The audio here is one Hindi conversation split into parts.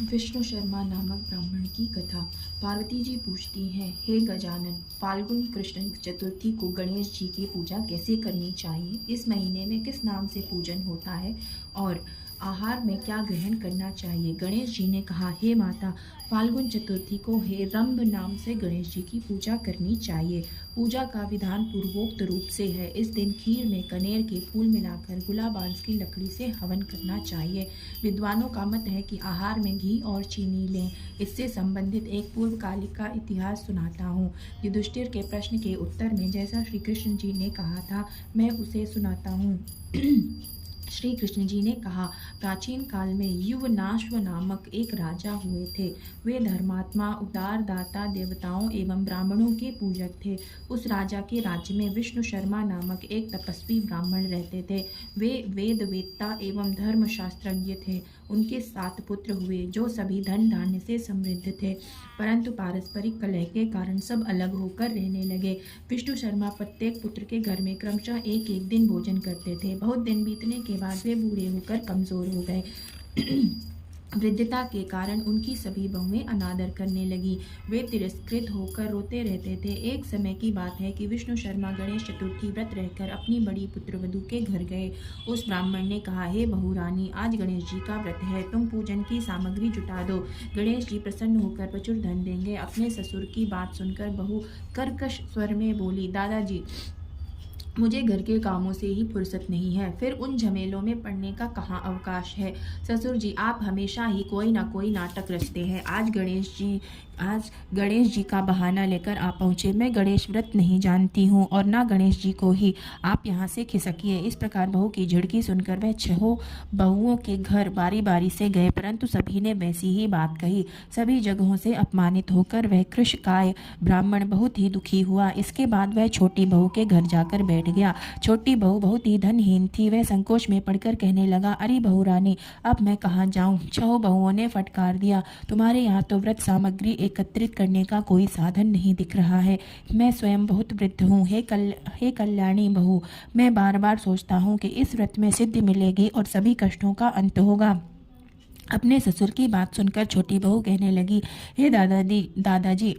विष्णु शर्मा नामक ब्राह्मण की कथा। पार्वती जी पूछती हैं, हे गजानन, फाल्गुन कृष्ण चतुर्थी को गणेश जी की पूजा कैसे करनी चाहिए? इस महीने में किस नाम से पूजन होता है और आहार में क्या ग्रहण करना चाहिए? गणेश जी ने कहा, हे माता, फाल्गुन चतुर्थी को हे रंभ नाम से गणेश जी की पूजा करनी चाहिए। पूजा का विधान पूर्वोक्त रूप से है। इस दिन खीर में कनेर के फूल मिलाकर गुलाबांस की लकड़ी से हवन करना चाहिए। विद्वानों का मत है कि आहार में घी और चीनी लें। इससे संबंधित एक पूर्वकालिक का इतिहास सुनाता हूँ। युधिष्ठिर के प्रश्न के उत्तर में जैसा श्री कृष्ण जी ने कहा था, मैं उसे सुनाता हूँ। श्री कृष्ण जी ने कहा, प्राचीन काल में युवनाश्व नामक एक राजा हुए थे। वे धर्मात्मा, उदार दाता, देवताओं एवं ब्राह्मणों के पूजक थे। उस राजा के राज्य में विष्णु शर्मा नामक एक तपस्वी ब्राह्मण रहते थे। वे वेद वेत्ता एवं धर्मशास्त्रज्ञ थे। उनके 7 पुत्र हुए, जो सभी धन धान्य से समृद्ध थे, परंतु पारस्परिक कलह के कारण सब अलग होकर रहने लगे। विष्णु शर्मा प्रत्येक पुत्र के घर में क्रमशः एक एक दिन भोजन करते थे। बहुत दिन बीतने के बाद वे बूढ़े होकर कमजोर हो गए। वृद्धता के कारण उनकी सभी बहुएं अनादर करने लगी। वे तिरस्कृत होकर रोते रहते थे। एक समय की बात है कि विष्णु शर्मा गणेश चतुर्थी व्रत रहकर अपनी बड़ी पुत्रवधू के घर गए। उस ब्राह्मण ने कहा, हे बहुरानी, आज गणेश जी का व्रत है, तुम पूजन की सामग्री जुटा दो। गणेश जी प्रसन्न होकर प्रचुर धन देंगे। अपने ससुर की बात सुनकर बहू कर्कश स्वर में बोली, दादाजी, मुझे घर के कामों से ही फुर्सत नहीं है, फिर उन झमेलों में पड़ने का कहाँ अवकाश है। ससुर जी, आप हमेशा ही कोई ना कोई नाटक रचते हैं। आज गणेश जी का बहाना लेकर आप पहुँचे। मैं गणेश व्रत नहीं जानती हूँ और ना गणेश जी को ही। आप यहाँ से खिसकिए। इस प्रकार बहू की झिड़की सुनकर वह 6 बहुओं के घर बारी बारी से गए, परंतु सभी ने वैसी ही बात कही। सभी जगहों से अपमानित होकर वह कृशकाय ब्राह्मण बहुत ही दुखी हुआ। इसके बाद वह छोटी बहू के घर जाकर बैठ गया। छोटी बहू बहुत ही धनहीन थी। वह संकोच में पड़कर कहने लगा, अरे बहू रानी, अब मैं कहाँ जाऊँ? 6 बहुओं ने फटकार दिया, तुम्हारे यहाँ तो व्रत सामग्री एकत्रित करने का कोई साधन नहीं दिख रहा है। मैं स्वयं बहुत वृद्ध हूँ। हे कल्याणी बहू, मैं बार बार सोचता हूँ कि इस व्रत में सिद्धि मिलेगी और सभी कष्टों का अंत होगा। अपने ससुर की बात सुनकर छोटी बहू कहने लगी, हे दादाजी,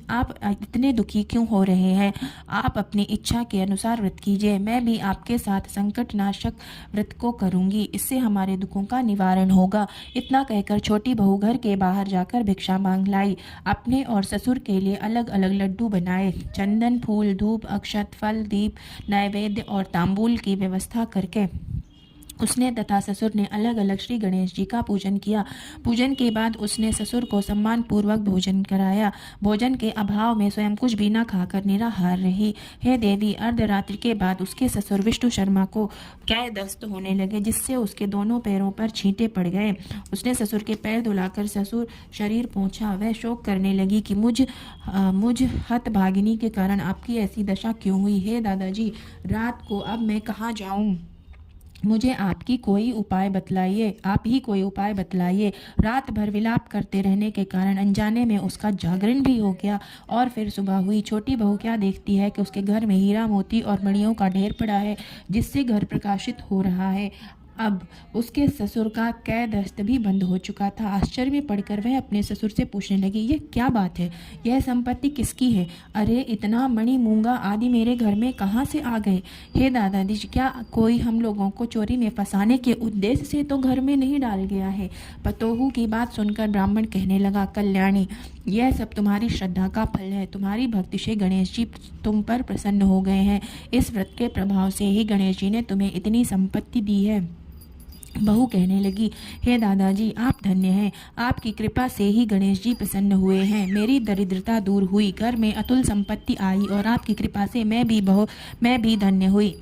आप इतने दुखी क्यों हो रहे हैं? आप अपनी इच्छा के अनुसार व्रत कीजिए। मैं भी आपके साथ संकटनाशक व्रत को करूंगी। इससे हमारे दुखों का निवारण होगा। इतना कहकर छोटी बहू घर के बाहर जाकर भिक्षा मांग लाई। अपने और ससुर के लिए अलग अलग लड्डू बनाए। चंदन, फूल, धूप, अक्षत, फल, दीप, नैवेद्य और तांबूल की व्यवस्था करके उसने तथा ससुर ने अलग अलग श्री गणेश जी का पूजन किया। पूजन के बाद उसने ससुर को सम्मान पूर्वक भोजन कराया। भोजन के अभाव में स्वयं कुछ भी न खाकर निराहार रही। हे देवी, अर्धरात्रि के बाद उसके ससुर विष्णु शर्मा को कैं दस्त होने लगे, जिससे उसके दोनों पैरों पर छींटे पड़ गए। उसने ससुर के पैर धुलाकर ससुर शरीर पोंछा। वह शोक करने लगी कि मुझ हतभागिनी के कारण आपकी ऐसी दशा क्यों हुई? हे दादाजी, रात को अब मैं कहाँ जाऊँ? मुझे आप ही कोई उपाय बतलाइए। रात भर विलाप करते रहने के कारण अनजाने में उसका जागरण भी हो गया और फिर सुबह हुई। छोटी बहू क्या देखती है कि उसके घर में हीरा मोती और मणियों का ढेर पड़ा है, जिससे घर प्रकाशित हो रहा है। अब उसके ससुर का कै दस्त भी बंद हो चुका था। आश्चर्य में पड़कर वह अपने ससुर से पूछने लगी, ये क्या बात है? यह संपत्ति किसकी है? अरे, इतना मणि, मूंगा आदि मेरे घर में कहाँ से आ गए? हे दादाजी, क्या कोई हम लोगों को चोरी में फंसाने के उद्देश्य से तो घर में नहीं डाल गया है? पतोहू की बात सुनकर ब्राह्मण कहने लगा, कल्याणी, यह सब तुम्हारी श्रद्धा का फल है। तुम्हारी भक्ति से गणेश जी तुम पर प्रसन्न हो गए हैं। इस व्रत के प्रभाव से ही गणेश जी ने तुम्हें इतनी संपत्ति दी है। बहू कहने लगी, हे दादाजी, आप धन्य हैं। आपकी कृपा से ही गणेश जी प्रसन्न हुए हैं। मेरी दरिद्रता दूर हुई, घर में अतुल संपत्ति आई और आपकी कृपा से मैं भी धन्य हुई।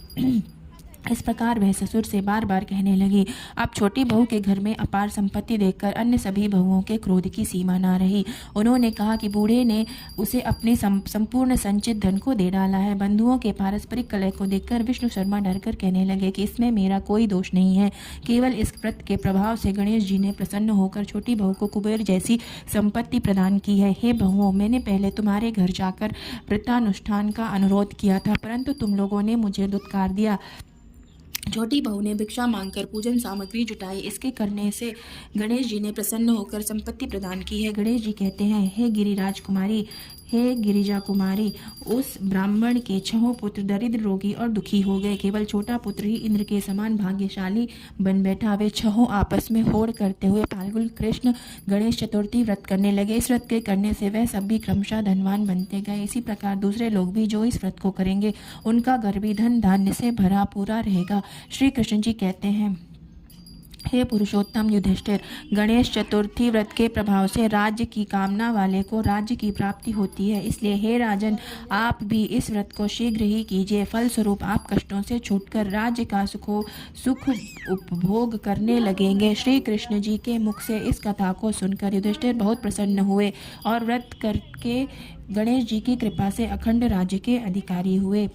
इस प्रकार वह ससुर से बार बार कहने लगी। अब छोटी बहू के घर में अपार संपत्ति देखकर अन्य सभी बहुओं के क्रोध की सीमा न रही। उन्होंने कहा कि बूढ़े ने उसे अपने संपूर्ण संचित धन को दे डाला है। बंधुओं के पारस्परिक कलह को देखकर विष्णु शर्मा डरकर कहने लगे कि इसमें मेरा कोई दोष नहीं है। केवल इस व्रत के प्रभाव से गणेश जी ने प्रसन्न होकर छोटी बहू को कुबेर जैसी संपत्ति प्रदान की है। हे बहुओं, मैंने पहले तुम्हारे घर जाकर व्रतानुष्ठान का अनुरोध किया था, परंतु तुम लोगों ने मुझे दुत्कार दिया। छोटी बहू ने भिक्षा मांगकर पूजन सामग्री जुटाई। इसके करने से गणेश जी ने प्रसन्न होकर संपत्ति प्रदान की है। गणेश जी कहते हैं, हे गिरिराज कुमारी, हे गिरिजा कुमारी, उस ब्राह्मण के 6 पुत्र दरिद्र, रोगी और दुखी हो गए। केवल छोटा पुत्र ही इंद्र के समान भाग्यशाली बन बैठा। वे 6 आपस में होड़ करते हुए फाल्गुन कृष्ण गणेश चतुर्थी व्रत करने लगे। इस व्रत के करने से वह सब भी क्रमशः धनवान बनते गए। इसी प्रकार दूसरे लोग भी जो इस व्रत को करेंगे, उनका घर भी धन धान्य से भरा पूरा रहेगा। श्री कृष्ण जी कहते हैं, हे पुरुषोत्तम युधिष्ठिर, गणेश चतुर्थी व्रत के प्रभाव से राज्य की कामना वाले को राज्य की प्राप्ति होती है। इसलिए हे राजन, आप भी इस व्रत को शीघ्र ही कीजिए। फलस्वरूप आप कष्टों से छूटकर राज्य का सुख उपभोग करने लगेंगे। श्री कृष्ण जी के मुख से इस कथा को सुनकर युधिष्ठिर बहुत प्रसन्न हुए और व्रत करके गणेश जी की कृपा से अखंड राज्य के अधिकारी हुए।